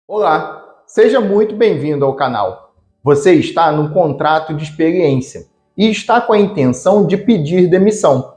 Olá, seja muito bem-vindo ao canal. Você está no contrato de experiência e está com a intenção de pedir demissão.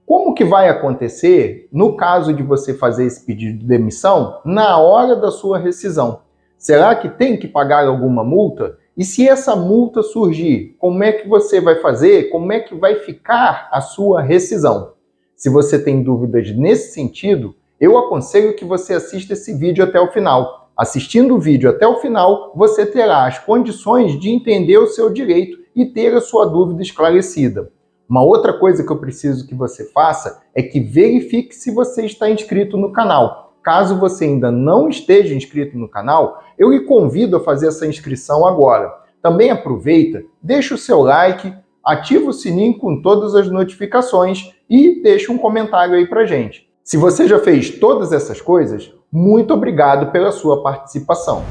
Como que vai acontecer no caso de você fazer esse pedido de demissão na hora da sua rescisão? Será que tem que pagar alguma multa? E se essa multa surgir, como é que você vai fazer? Como é que vai ficar a sua rescisão? Se você tem dúvidas nesse sentido, eu aconselho que você assista esse vídeo até o final. Assistindo o vídeo até o final, você terá as condições de entender o seu direito e ter a sua dúvida esclarecida. Uma outra coisa que eu preciso que você faça é que verifique se você está inscrito no canal. Caso você ainda não esteja inscrito no canal, eu lhe convido a fazer essa inscrição agora. Também aproveita, deixa o seu like, ativa o sininho com todas as notificações e deixa um comentário aí pra gente. Se você já fez todas essas coisas, muito obrigado pela sua participação.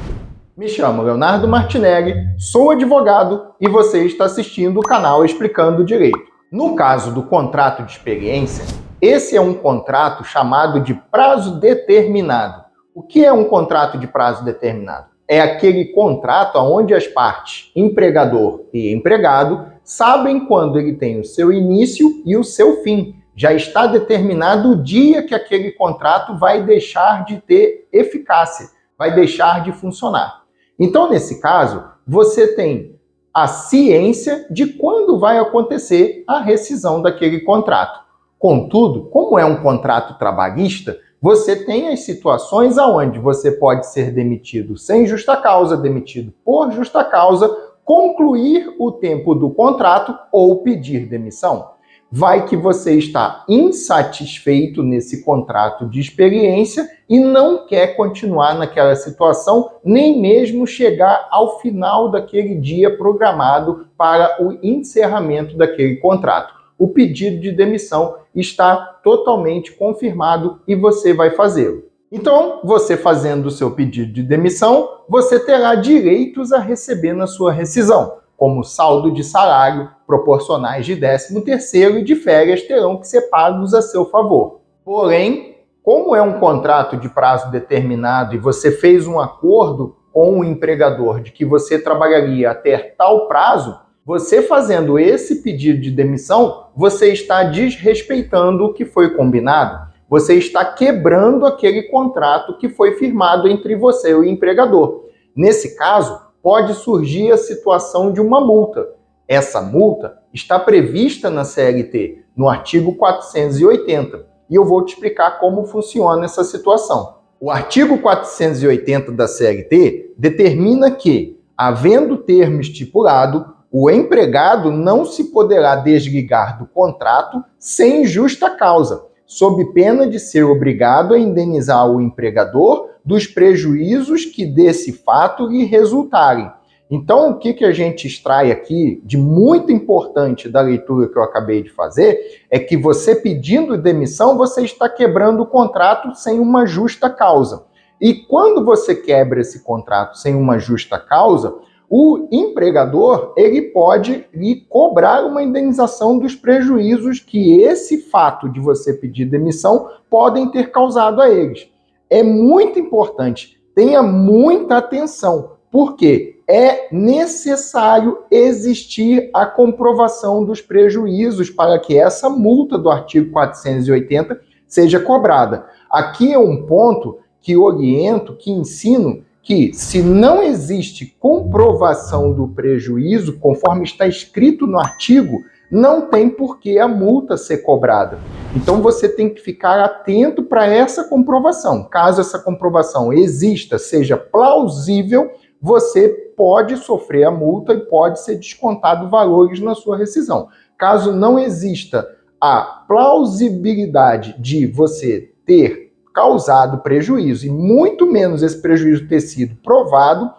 Me chamo Leonardo Martinelli, sou advogado e você está assistindo o canal Explicando Direito. No caso do contrato de experiência, esse é um contrato chamado de prazo determinado. O que é um contrato de prazo determinado? É aquele contrato onde as partes, empregador e empregado, sabem quando ele tem o seu início e o seu fim. Já está determinado o dia que aquele contrato vai deixar de ter eficácia, vai deixar de funcionar. Então, nesse caso, você tem a ciência de quando vai acontecer a rescisão daquele contrato. Contudo, como é um contrato trabalhista, você tem as situações onde você pode ser demitido sem justa causa, demitido por justa causa, concluir o tempo do contrato ou pedir demissão. Vai que você está insatisfeito nesse contrato de experiência e não quer continuar naquela situação, nem mesmo chegar ao final daquele dia programado para o encerramento daquele contrato. O pedido de demissão está totalmente confirmado e você vai fazê-lo. Então, você fazendo o seu pedido de demissão, você terá direitos a receber na sua rescisão, como saldo de salário, proporcionais de 13º e de férias terão que ser pagos a seu favor. Porém, como é um contrato de prazo determinado e você fez um acordo com o empregador de que você trabalharia até tal prazo, você fazendo esse pedido de demissão, você está desrespeitando o que foi combinado. Você está quebrando aquele contrato que foi firmado entre você e o empregador. Nesse caso, pode surgir a situação de uma multa. Essa multa está prevista na CLT, no artigo 480, e eu vou te explicar como funciona essa situação. O artigo 480 da CLT determina que, havendo termo estipulado, o empregado não se poderá desligar do contrato sem justa causa, sob pena de ser obrigado a indenizar o empregador dos prejuízos que desse fato lhe resultarem. Então, o que a gente extrai aqui de muito importante da leitura que eu acabei de fazer é que você pedindo demissão, você está quebrando o contrato sem uma justa causa. E quando você quebra esse contrato sem uma justa causa, o empregador ele pode lhe cobrar uma indenização dos prejuízos que esse fato de você pedir demissão podem ter causado a eles. É muito importante, tenha muita atenção, porque é necessário existir a comprovação dos prejuízos para que essa multa do artigo 480 seja cobrada. Aqui é um ponto que oriento, que ensino, que se não existe comprovação do prejuízo, conforme está escrito no artigo, não tem por que a multa ser cobrada. Então você tem que ficar atento para essa comprovação. Caso essa comprovação exista, seja plausível, você pode sofrer a multa e pode ser descontado valores na sua rescisão. Caso não exista a plausibilidade de você ter causado prejuízo, e muito menos esse prejuízo ter sido provado,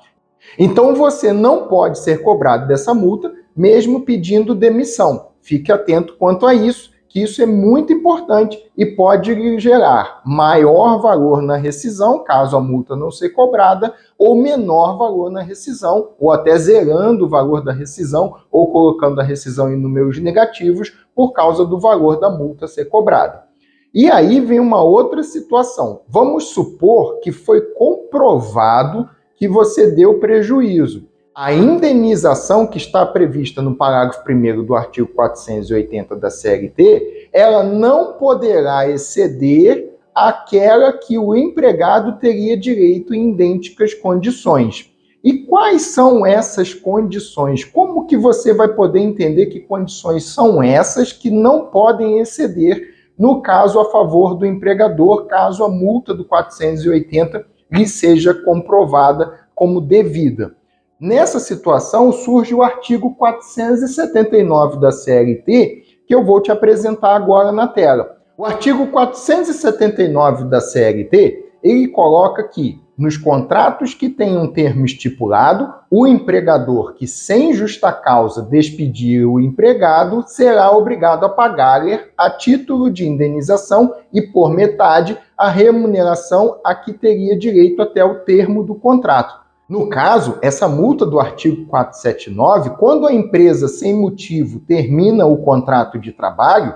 então você não pode ser cobrado dessa multa, mesmo pedindo demissão. Fique atento quanto a isso, que isso é muito importante e pode gerar maior valor na rescisão, caso a multa não seja cobrada, ou menor valor na rescisão, ou até zerando o valor da rescisão, ou colocando a rescisão em números negativos por causa do valor da multa ser cobrada. E aí vem uma outra situação. Vamos supor que foi comprovado que você deu prejuízo. A indenização que está prevista no parágrafo 1º do artigo 480 da CLT, ela não poderá exceder aquela que o empregado teria direito em idênticas condições. E quais são essas condições? Como que você vai poder entender que condições são essas que não podem exceder no caso a favor do empregador, caso a multa do 480 lhe seja comprovada como devida? Nessa situação surge o artigo 479 da CLT, que eu vou te apresentar agora na tela. O artigo 479 da CLT, ele coloca que nos contratos que tenham termo estipulado, o empregador que sem justa causa despedir o empregado será obrigado a pagar-lhe, a título de indenização e por metade, a remuneração a que teria direito até o termo do contrato. No caso, essa multa do artigo 479, quando a empresa sem motivo termina o contrato de trabalho,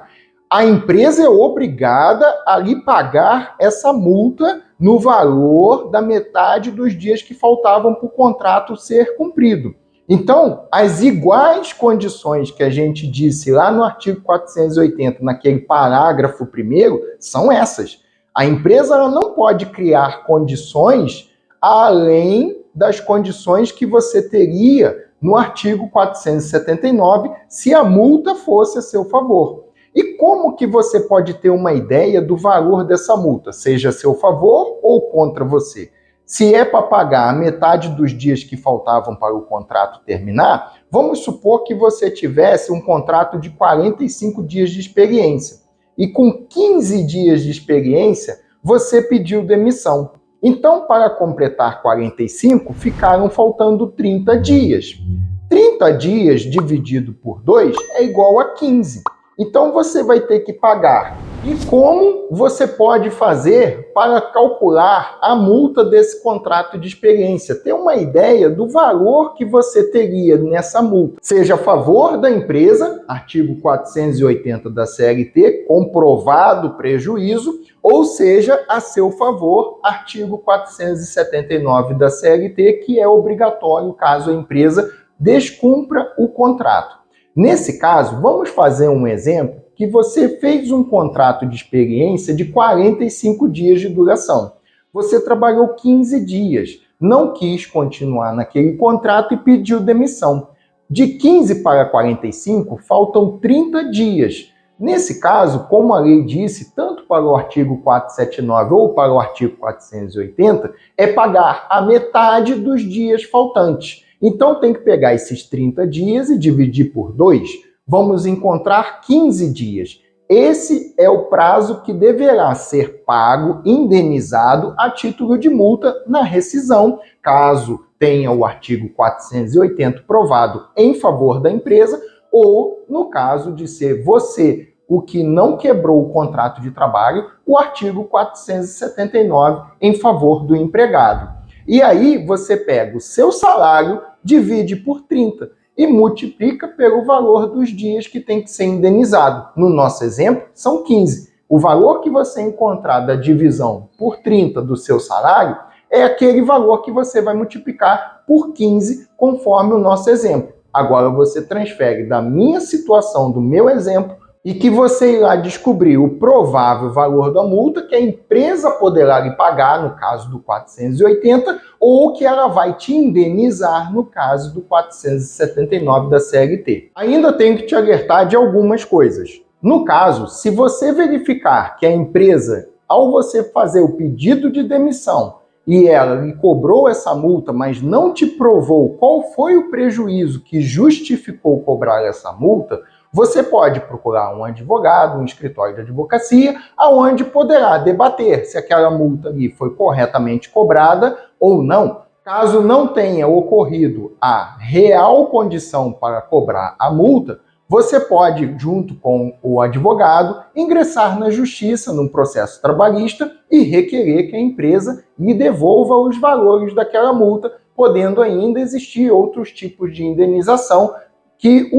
a empresa é obrigada a lhe pagar essa multa no valor da metade dos dias que faltavam para o contrato ser cumprido. Então, as iguais condições que a gente disse lá no artigo 480, naquele parágrafo 1º, são essas. A empresa ela não pode criar condições além das condições que você teria no artigo 479 se a multa fosse a seu favor. E como que você pode ter uma ideia do valor dessa multa, seja a seu favor ou contra você? Se é para pagar a metade dos dias que faltavam para o contrato terminar, vamos supor que você tivesse um contrato de 45 dias de experiência. E com 15 dias de experiência, você pediu demissão. Então, para completar 45, ficaram faltando 30 dias. 30 dias dividido por 2 é igual a 15. Então, você vai ter que pagar. E como você pode fazer para calcular a multa desse contrato de experiência? Ter uma ideia do valor que você teria nessa multa. Seja a favor da empresa, artigo 480 da CLT, comprovado prejuízo, ou seja, a seu favor, artigo 479 da CLT, que é obrigatório caso a empresa descumpra o contrato. Nesse caso, vamos fazer um exemplo que você fez um contrato de experiência de 45 dias de duração. Você trabalhou 15 dias, não quis continuar naquele contrato e pediu demissão. De 15 para 45, faltam 30 dias. Nesse caso, como a lei disse, tanto para o artigo 479 ou para o artigo 480, é pagar a metade dos dias faltantes. Então, tem que pegar esses 30 dias e dividir por 2. Vamos encontrar 15 dias. Esse é o prazo que deverá ser pago, indenizado, a título de multa na rescisão, caso tenha o artigo 480 provado em favor da empresa, ou, no caso de ser você o que não quebrou o contrato de trabalho, o artigo 479 em favor do empregado. E aí você pega o seu salário, divide por 30 e multiplica pelo valor dos dias que tem que ser indenizado. No nosso exemplo, são 15. O valor que você encontrar da divisão por 30 do seu salário é aquele valor que você vai multiplicar por 15, conforme o nosso exemplo. Agora você transfere da minha situação, do meu exemplo, e que você irá descobrir o provável valor da multa que a empresa poderá lhe pagar, no caso do 480, ou que ela vai te indenizar, no caso do 479 da CLT. Ainda tenho que te alertar de algumas coisas. No caso, se você verificar que a empresa, ao você fazer o pedido de demissão, e ela lhe cobrou essa multa, mas não te provou qual foi o prejuízo que justificou cobrar essa multa, você pode procurar um advogado, um escritório de advocacia, aonde poderá debater se aquela multa ali foi corretamente cobrada ou não. Caso não tenha ocorrido a real condição para cobrar a multa, você pode, junto com o advogado, ingressar na justiça, num processo trabalhista e requerer que a empresa lhe devolva os valores daquela multa, podendo ainda existir outros tipos de indenização que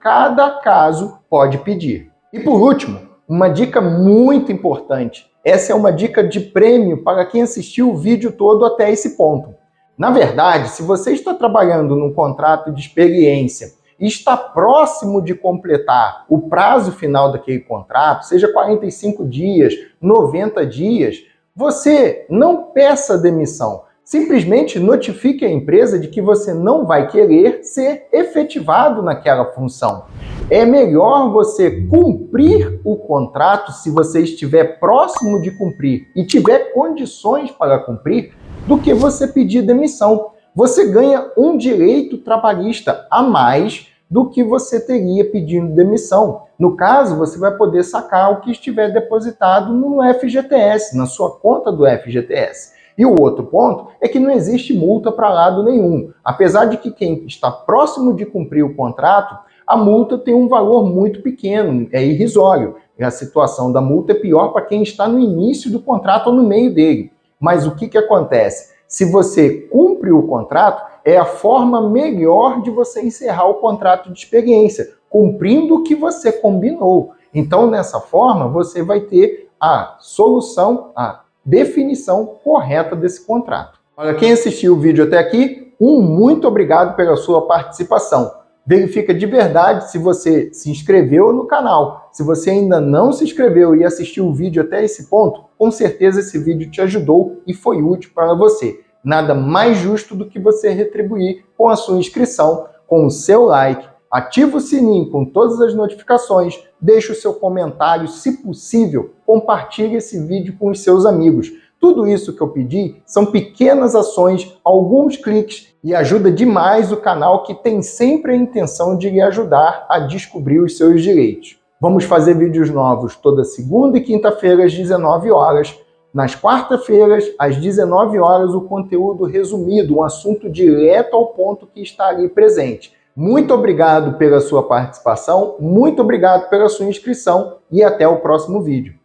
cada caso pode pedir. E por último, uma dica muito importante. Essa é uma dica de prêmio para quem assistiu o vídeo todo até esse ponto. Na verdade, se você está trabalhando num contrato de experiência e está próximo de completar o prazo final daquele contrato, seja 45 dias, 90 dias, você não peça demissão. Simplesmente notifique a empresa de que você não vai querer ser efetivado naquela função. É melhor você cumprir o contrato se você estiver próximo de cumprir e tiver condições para cumprir, do que você pedir demissão. Você ganha um direito trabalhista a mais do que você teria pedindo demissão. No caso, você vai poder sacar o que estiver depositado no FGTS, na sua conta do FGTS. E o outro ponto é que não existe multa para lado nenhum. Apesar de que quem está próximo de cumprir o contrato, a multa tem um valor muito pequeno, é irrisório. E a situação da multa é pior para quem está no início do contrato ou no meio dele. Mas o que acontece? Se você cumpre o contrato, é a forma melhor de você encerrar o contrato de experiência, cumprindo o que você combinou. Então, nessa forma, você vai ter a solução, a definição correta desse contrato. Olha, quem assistiu o vídeo até aqui, muito obrigado pela sua participação. Verifica de verdade se você se inscreveu no canal. Se você ainda não se inscreveu e assistiu o vídeo até esse ponto, com certeza esse vídeo te ajudou e foi útil para você. Nada mais justo do que você retribuir com a sua inscrição, com o seu like, ativa o sininho com todas as notificações, deixe o seu comentário, se possível, compartilhe esse vídeo com os seus amigos. Tudo isso que eu pedi são pequenas ações, alguns cliques, e ajuda demais o canal, que tem sempre a intenção de lhe ajudar a descobrir os seus direitos. Vamos fazer vídeos novos toda segunda e quinta-feira às 19 horas. Nas quarta-feiras, às 19 horas, o conteúdo resumido, um assunto direto ao ponto que está ali presente. Muito obrigado pela sua participação, muito obrigado pela sua inscrição e até o próximo vídeo.